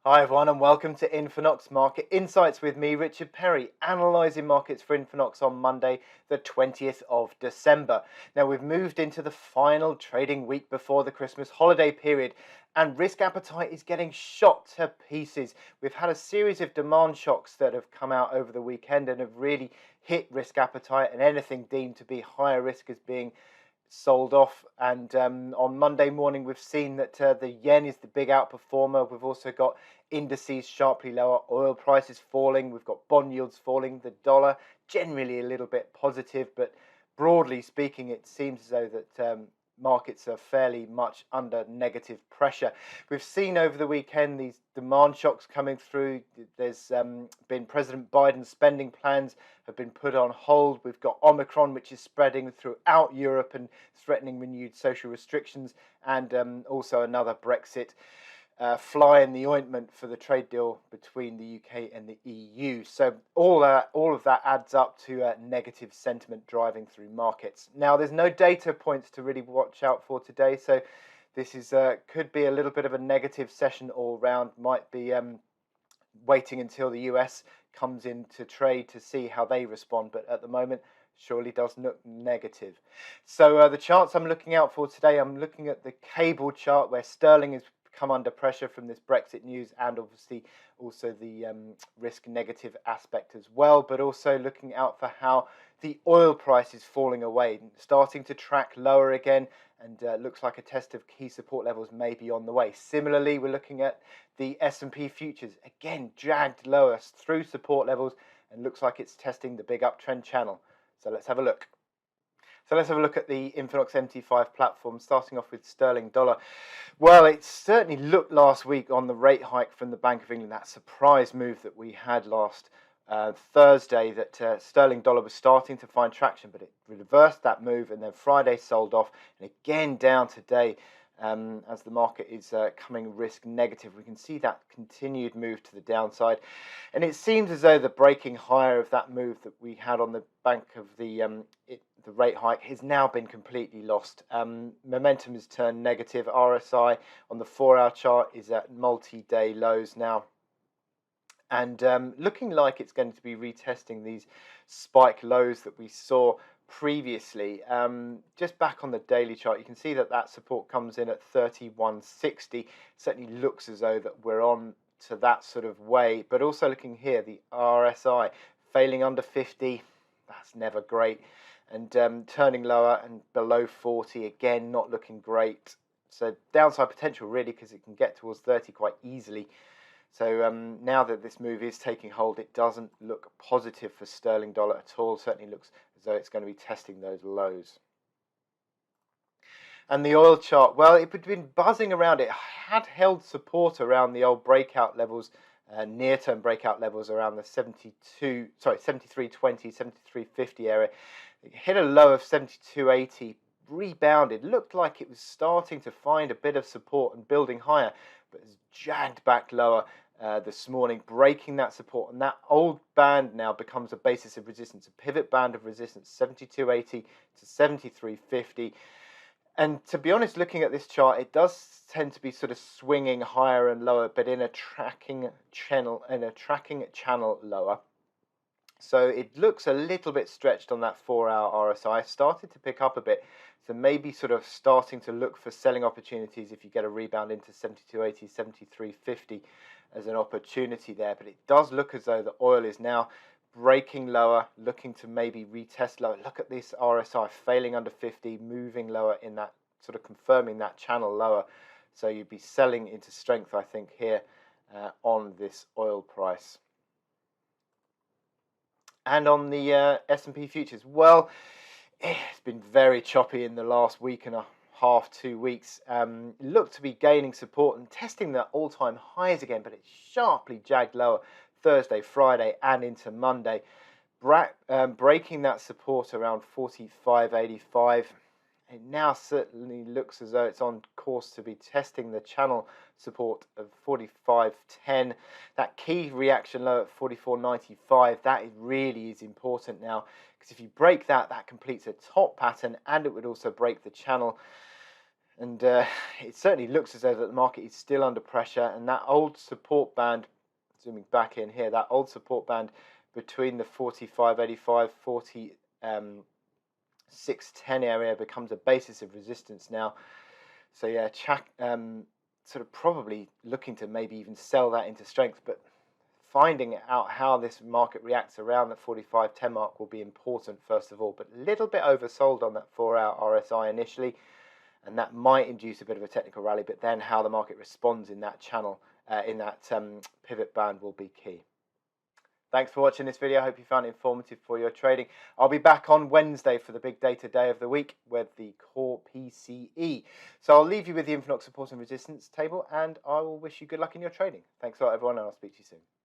Hi everyone and welcome to Infinox Market Insights with me, Richard Perry, analysing markets for Infinox on Monday, the 20th of December. Now we've moved into the final trading week before the Christmas holiday period and risk appetite is getting shot to pieces. We've had a series of demand shocks that have come out over the weekend and have really hit risk appetite, and anything deemed to be higher risk is being sold off. And on Monday morning we've seen that the yen is the big outperformer. We've also got indices sharply lower, oil prices falling, we've got bond yields falling, the dollar generally a little bit positive, but broadly speaking it seems as though that markets are fairly much under negative pressure. We've seen over the weekend these demand shocks coming through. There's been President Biden's spending plans have been put on hold. We've got Omicron, which is spreading throughout Europe and threatening renewed social restrictions, and also another Brexit fly in the ointment for the trade deal between the UK and the EU. So all of that adds up to negative sentiment driving through markets. Now, there's no data points to really watch out for today, so this is could be a little bit of a negative session all round. Might be waiting until the US comes into trade to see how they respond, but at the moment surely does look negative. So the charts I'm looking out for today, I'm looking at the cable chart where sterling is come under pressure from this Brexit news, and obviously also the risk negative aspect as well, but also looking out for how the oil price is falling away, starting to track lower again, and looks like a test of key support levels may be on the way. Similarly, we're looking at the SP Futures, again dragged lower through support levels, and looks like it's testing the big uptrend channel. So let's have a look. So let's have a look at the Infinox MT5 platform, starting off with sterling dollar. Well, it certainly looked last week on the rate hike from the Bank of England, that surprise move that we had last Thursday, that sterling dollar was starting to find traction, but it reversed that move and then Friday sold off, and again down today as the market is coming risk negative. We can see that continued move to the downside, and it seems as though the breaking higher of that move that we had on the bank of the rate hike has now been completely lost. Momentum has turned negative. RSI on the 4-hour chart is at multi-day lows now, and looking like it's going to be retesting these spike lows that we saw previously. Just back on the daily chart, you can see that that support comes in at 3160. Certainly looks as though that we're on to that sort of way, but also looking here, the RSI failing under 50, that's never great, and turning lower and below 40, again not looking great. So downside potential really, because it can get towards 30 quite easily. So now that this move is taking hold, it doesn't look positive for sterling dollar at all. Certainly looks as though it's going to be testing those lows. And the oil chart, well, it had been buzzing around. It had held support around the old breakout levels, near-term breakout levels around the 73.20, 73.50 area. It hit a low of 72.80, rebounded, looked like it was starting to find a bit of support and building higher, but has jagged back lower this morning, breaking that support, and that old band now becomes a basis of resistance, a pivot band of resistance, 72.80 to 73.50. And to be honest, looking at this chart, it does tend to be sort of swinging higher and lower, but in a tracking channel lower. So it looks a little bit stretched on that 4-hour RSI. Started to pick up a bit, so maybe sort of starting to look for selling opportunities if you get a rebound into 72.80, 73.50 as an opportunity there. But it does look as though the oil is now breaking lower, looking to maybe retest lower. Look at this RSI failing under 50, moving lower in that, sort of confirming that channel lower. So you'd be selling into strength, I think, here on this oil price. And on the S&P Futures, well, it's been very choppy in the last week and a half, 2 weeks. Looked to be gaining support and testing the all-time highs again, but it's sharply jagged lower Thursday, Friday, and into Monday, breaking that support around 45.85. It now certainly looks as though it's on course to be testing the channel support of 45.10. That key reaction low at 44.95, that really is important now, because if you break that, that completes a top pattern, and it would also break the channel And it certainly looks as though that the market is still under pressure, and that old support band, zooming back in here, that old support band between the 45.85, 46.10 area becomes a basis of resistance now. So yeah, sort of probably looking to maybe even sell that into strength, but finding out how this market reacts around the 45.10 mark will be important first of all, but a little bit oversold on that 4-hour RSI initially, and that might induce a bit of a technical rally, but then how the market responds in that channel, in that pivot band will be key. Thanks for watching this video. I hope you found it informative for your trading. I'll be back on Wednesday for the big data day of the week with the core PCE. So I'll leave you with the Infonox support and resistance table, and I will wish you good luck in your trading. Thanks a lot, everyone, and I'll speak to you soon.